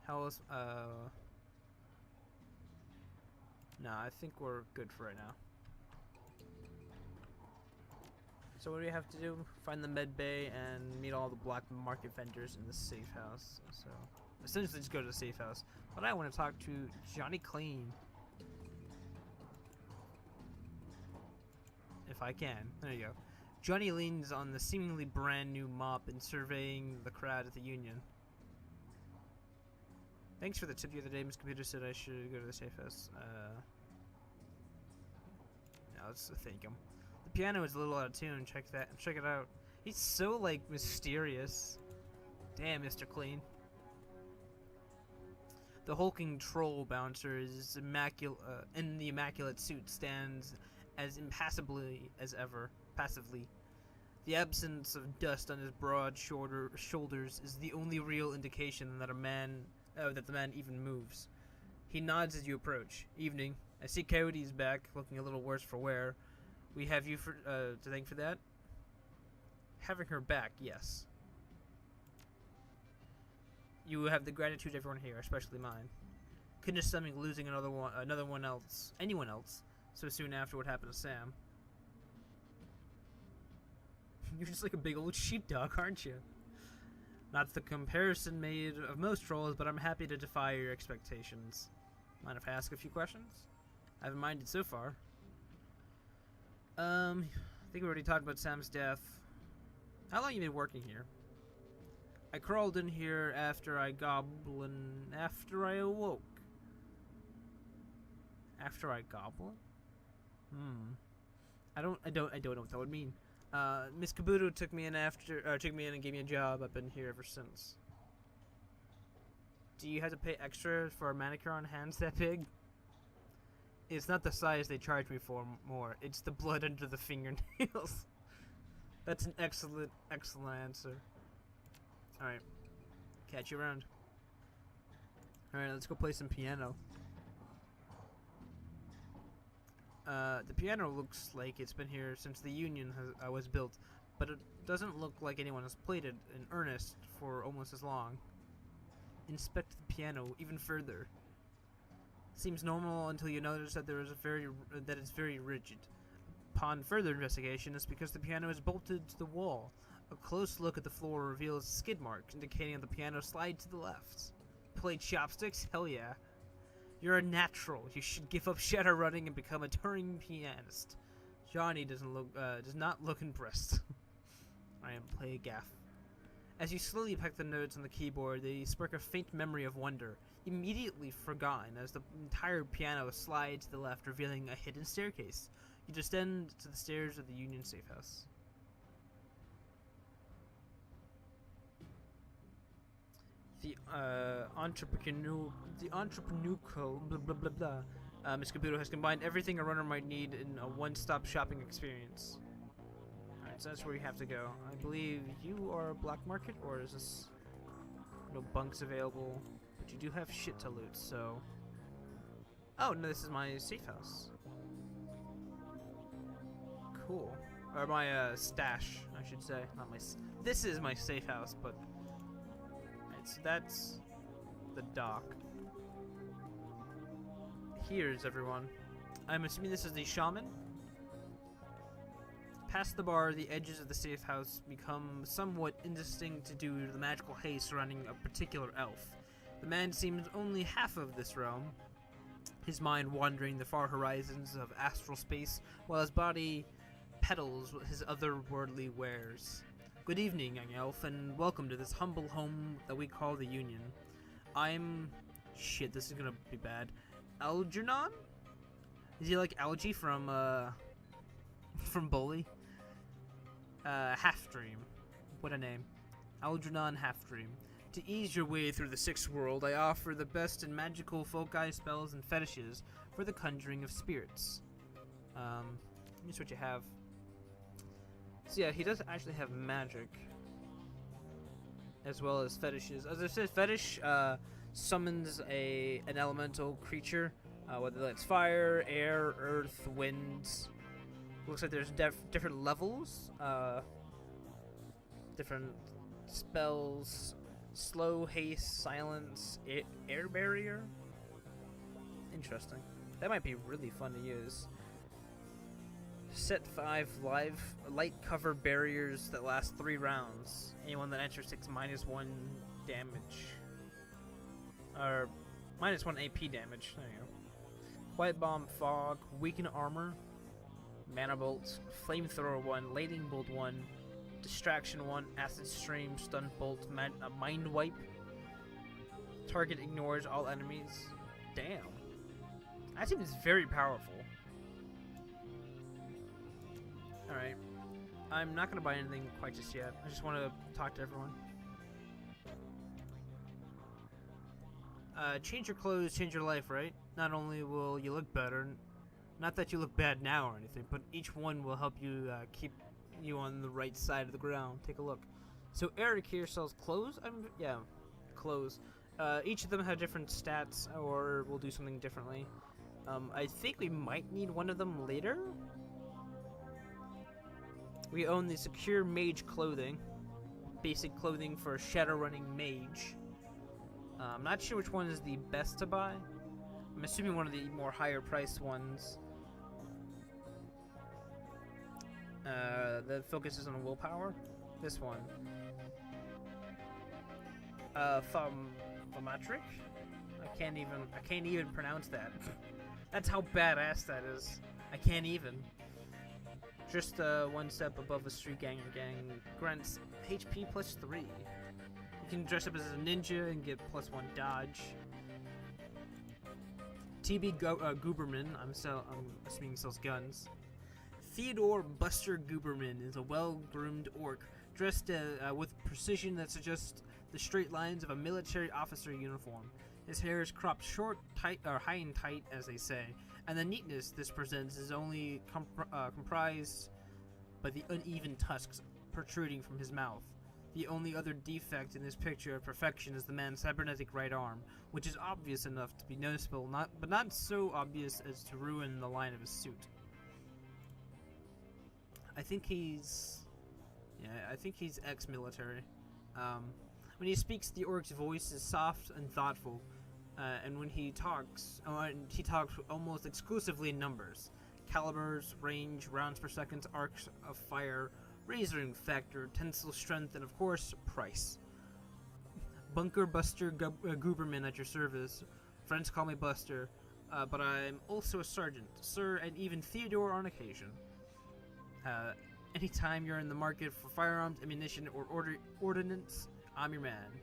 How else? No, I think we're good for right now. So what do we have to do? Find the med bay and meet all the black market vendors in the safe house. So essentially just go to the safe house. But I want to talk to Johnny Clean. If I can. There you go. Johnny leans on the seemingly brand new mop and surveying the crowd at the union. Thanks for the tip the other day. Miss Computer said I should go to the safe house. Now let's thank him. The piano is a little out of tune. Check it out. He's so like mysterious. Damn, Mr. Clean. The hulking troll bouncer is immaculate. In the immaculate suit, stands as impassively as ever. Passively. The absence of dust on his broad shoulders is the only real indication that that the man even moves. He nods as you approach. Evening. I see Coyote's back, looking a little worse for wear. We have you to thank for that. Having her back, yes. You have the gratitude of everyone here, especially mine. Couldn't stomach losing anyone else, so soon after what happened to Sam. You're just like a big old sheepdog, aren't you? Not the comparison made of most trolls, but I'm happy to defy your expectations. Mind if I ask a few questions? I haven't minded so far. I think we already talked about Sam's death. How long have you been working here? I crawled in here after I awoke. After I goblin? I don't know what that would mean. Miss Kubota took me in and gave me a job. I've been here ever since. Do you have to pay extra for a manicure on hands that big? It's not the size they charge me for more. It's the blood under the fingernails. That's an excellent answer. Alright. Catch you around. Alright, let's go play some piano. The piano looks like it's been here since the Union was built, but it doesn't look like anyone has played it in earnest for almost as long. Inspect the piano even further. Seems normal until you notice that it's very rigid. Upon further investigation, it's because the piano is bolted to the wall. A close look at the floor reveals skid marks, indicating that the piano slides to the left. Play chopsticks? Hell yeah. You're a natural. You should give up Shadowrunning and become a touring pianist. Johnny does not look impressed. I am play gaff. As you slowly peck the notes on the keyboard, they spark a faint memory of wonder, immediately forgotten as the entire piano slides to the left, revealing a hidden staircase. You descend to the stairs of the Union safe house. The entrepreneurial blah blah blah blah. Miss Kubota has combined everything a runner might need in a one-stop shopping experience. Alright, so that's where you have to go. I believe you are a black market, or is this no bunks available? But you do have shit to loot, so... Oh, no, this is my safe house. Cool. Or my stash, I should say. Not my... This is my safe house, but... Alright, so that's the dock. Here's everyone. I'm assuming this is the shaman? Past the bar, the edges of the safe house become somewhat indistinct due to the magical haze surrounding a particular elf. The man seems only half of this realm, his mind wandering the far horizons of astral space, while his body peddles his otherworldly wares. Good evening, young elf, and welcome to this humble home that we call the Union. I'm... Shit, this is gonna be bad. Algernon? Is he like Algae from Bully? Half-Dream. What a name. Algernon Half-Dream. To ease your way through the sixth world, I offer the best in magical foci, spells, and fetishes for the conjuring of spirits. Here's what you have. So yeah, he does actually have magic. As well as fetishes. As I said, fetish summons an elemental creature. Whether that's fire, air, earth, winds. Looks like there's different levels, different spells, Slow, haste, silence, air barrier. Interesting. That might be really fun to use. Set 5 light cover barriers that last 3 rounds. Anyone that enters takes -1 damage. Or -1 AP damage. There you go. Quiet Bomb, Fog, Weaken Armor, Mana Bolt, Flamethrower 1, Lightning Bolt 1, Distraction 1, Acid Stream, Stun Bolt, Mind Wipe. Target ignores all enemies. Damn. That seems very powerful. Alright. I'm not going to buy anything quite just yet. I just want to talk to everyone. Change your clothes, change your life, right? Not only will you look better, not that you look bad now or anything, but each one will help you keep you on the right side of the ground. Take a look. So Eric here sells clothes? Yeah, clothes. Each of them have different stats, or we'll do something differently. I think we might need one of them later. We own the Secure Mage Clothing. Basic clothing for a Shadowrunning mage. I'm not sure which one is the best to buy. I'm assuming one of the more higher priced ones. That focuses on willpower. This one. Thaumatric? I can't even pronounce that. That's how badass that is. I can't even. Just one step above a street gang grants HP +3. You can dress up as a ninja and get +1 dodge. TB Gooberman, I'm assuming he sells guns. Theodore Buster Gooberman is a well-groomed orc, dressed with precision that suggests the straight lines of a military officer uniform. His hair is cropped short, tight, or high and tight, as they say, and the neatness this presents is only comprised by the uneven tusks protruding from his mouth. The only other defect in this picture of perfection is the man's cybernetic right arm, which is obvious enough to be noticeable, but not so obvious as to ruin the line of his suit. I think he's ex-military. When he speaks, the orc's voice is soft and thoughtful, and when he talks almost exclusively in numbers. Calibers, range, rounds per second, arcs of fire, razoring factor, tensile strength, and of course, price. Bunker Buster Gooberman at your service. Friends call me Buster, but I'm also a sergeant, sir, and even Theodore on occasion. Anytime you're in the market for firearms, ammunition, or ordnance, I'm your man.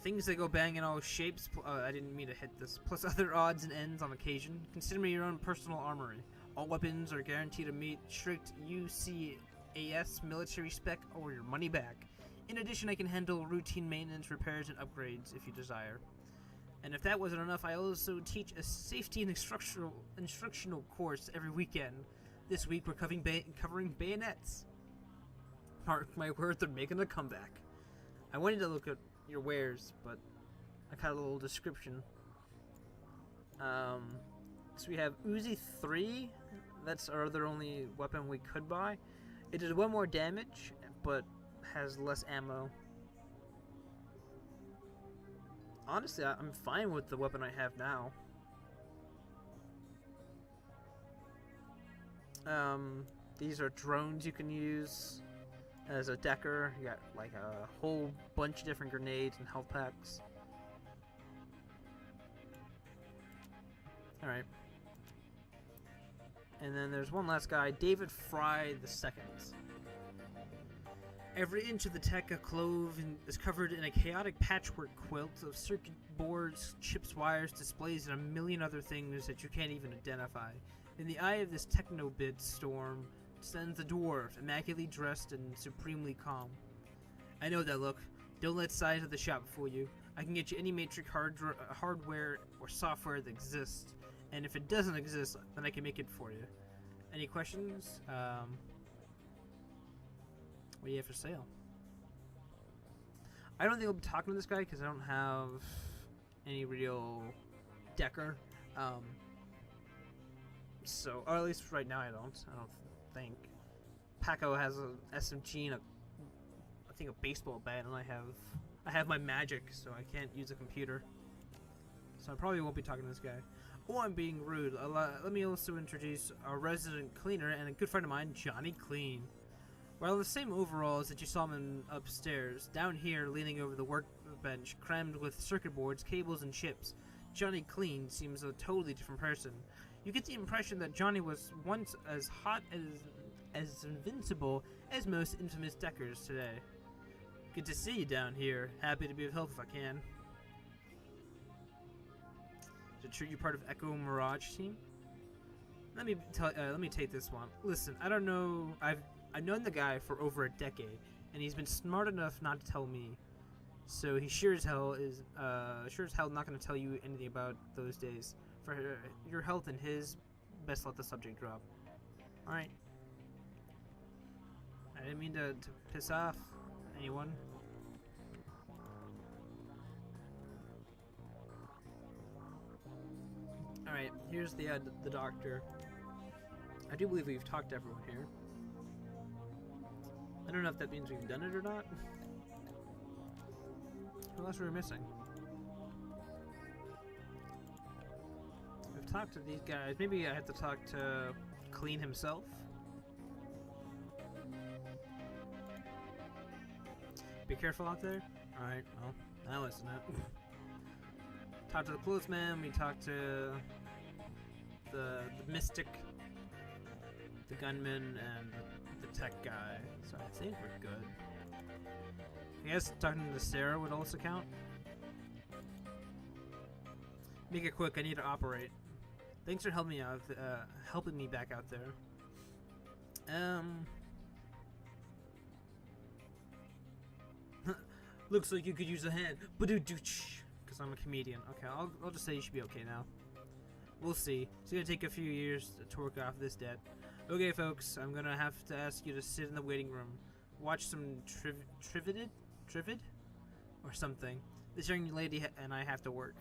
Things that go bang in all shapes, I didn't mean to hit this, plus other odds and ends on occasion. Consider me your own personal armory. All weapons are guaranteed to meet strict UCAS military spec or your money back. In addition, I can handle routine maintenance, repairs, and upgrades if you desire. And if that wasn't enough, I also teach a safety and instructional course every weekend. This week we're covering bayonets. Mark my word, they're making a comeback. I wanted to look at your wares, but I got a little description. So we have Uzi 3. That's our other only weapon we could buy. It does 1 more damage, but has less ammo. Honestly, I'm fine with the weapon I have now. These are drones you can use as a decker. You got like a whole bunch of different grenades and health packs. Alright. And then there's one last guy, David Fry II. Every inch of the Tekka clove is covered in a chaotic patchwork quilt of circuit boards, chips, wires, displays, and a million other things that you can't even identify. In the eye of this techno-bit storm stands the dwarf, immaculately dressed and supremely calm. I know that look. Don't let size of the shop fool you. I can get you any matrix hardware or software that exists, and if it doesn't exist, then I can make it for you. Any questions? What do you have for sale? I don't think I'll be talking to this guy because I don't have any real decker. So, or at least right now I don't think. Paco has a SMG and a think a baseball bat, and I have my magic, so I can't use a computer. So I probably won't be talking to this guy. Oh, I'm being rude. Let me also introduce our resident cleaner and a good friend of mine, Johnny Clean. While in the same overalls that you saw him in upstairs, down here, leaning over the workbench, crammed with circuit boards, cables, and chips, Johnny Clean seems a totally different person. You get the impression that Johnny was once as hot as invincible as most infamous deckers today. Good to see you down here. Happy to be of help if I can. To treat you part of Echo Mirage team? Let me take this one. Listen, I don't know. I've known the guy for over a decade, and he's been smart enough not to tell me. So he sure as hell not going to tell you anything about those days. For your health and his, best let the subject drop. All right. I didn't mean to piss off anyone. Alright, here's the doctor. I do believe we've talked to everyone here. I don't know if that means we've done it or not. What else were we missing? We've talked to these guys. Maybe I have to talk to Clean himself. Be careful out there. Alright, well, now listen up. Talk to the clothesman, we talk to the mystic, the gunman, and the tech guy. So I think we're good. I guess talking to Sarah would also count. Make it quick, I need to operate. Thanks for helping me out, helping me back out there. Looks like you could use a hand. Because I'm a comedian. Okay, I'll just say you should be okay now. We'll see. It's gonna take a few years to work off this debt. Okay, folks, I'm gonna have to ask you to sit in the waiting room. Watch some Trivid? Or something. This young lady and I have to work.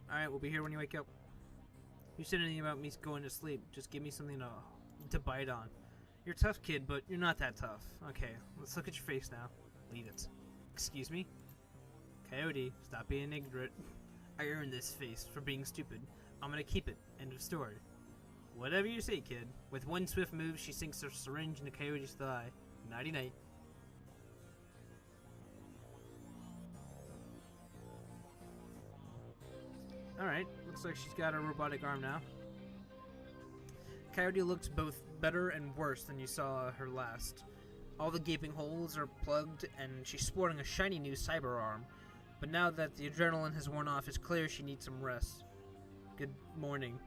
Alright, we'll be here when you wake up. You said anything about me going to sleep. Just give me something to bite on. You're a tough kid, but you're not that tough. Okay, let's look at your face now. Leave it. Excuse me? Coyote, stop being ignorant. I earned this face for being stupid. I'm gonna keep it. End of story. Whatever you say, kid. With one swift move, she sinks her syringe into Coyote's thigh. Nighty-night. Alright, looks like she's got a robotic arm now. Coyote looked both better and worse than you saw her last. All the gaping holes are plugged, and she's sporting a shiny new cyber arm. But now that the adrenaline has worn off, it's clear she needs some rest. Good morning.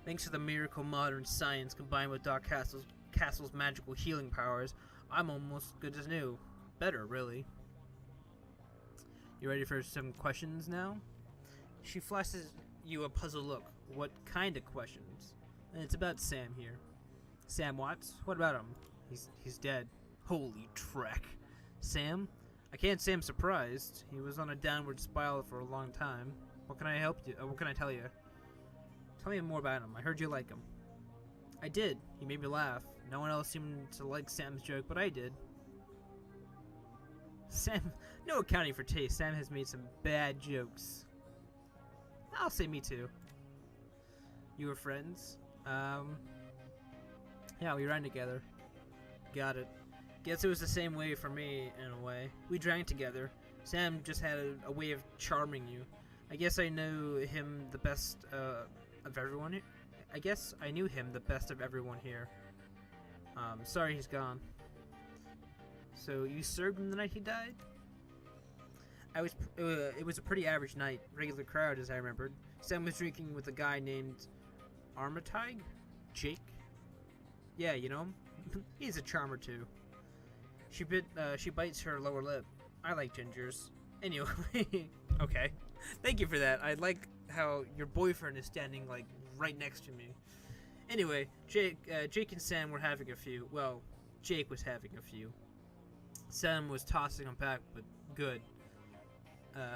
Thanks to the miracle modern science combined with Doc Castle's magical healing powers, I'm almost good as new. Better, really. You ready for some questions now? She flashes you a puzzled look. What kind of questions? And it's about Sam here. Sam Watts? What about him? He's dead. Holy trek. Sam? I can't say I'm surprised. He was on a downward spiral for a long time. What can I help you? What can I tell you? Tell me more about him. I heard you like him. I did. He made me laugh. No one else seemed to like Sam's joke, but I did. Sam, no accounting for taste. Sam has made some bad jokes. I'll say me too. You were friends? Yeah, we ran together. Got it. Guess it was the same way for me, in a way. We drank together. Sam just had a way of charming you. I guess I knew him the best of everyone here. I guess I knew him the best of everyone here. Sorry he's gone. So you served him the night he died? It was a pretty average night. Regular crowd, as I remembered. Sam was drinking with a guy named Armitage? Jake? Yeah, you know him? He's a charmer too. She bites her lower lip. I like gingers. Anyway, okay. Thank you for that. I like how your boyfriend is standing like right next to me. Anyway, Jake and Sam were having a few. Well, Jake was having a few. Sam was tossing him back, but good.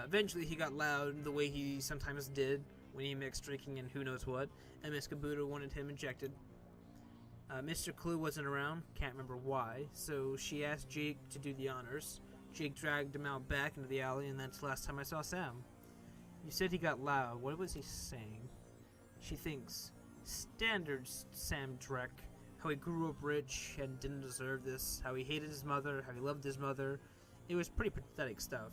Eventually, he got loud the way he sometimes did when he mixed drinking and who knows what, and Miss Kubota wanted him ejected. Mr. Clue wasn't around, can't remember why, so she asked Jake to do the honors. Jake dragged him out back into the alley, and that's the last time I saw Sam. You said he got loud. What was he saying? She thinks, standards, Sam Drek. How he grew up rich and didn't deserve this. How he hated his mother. How he loved his mother. It was pretty pathetic stuff.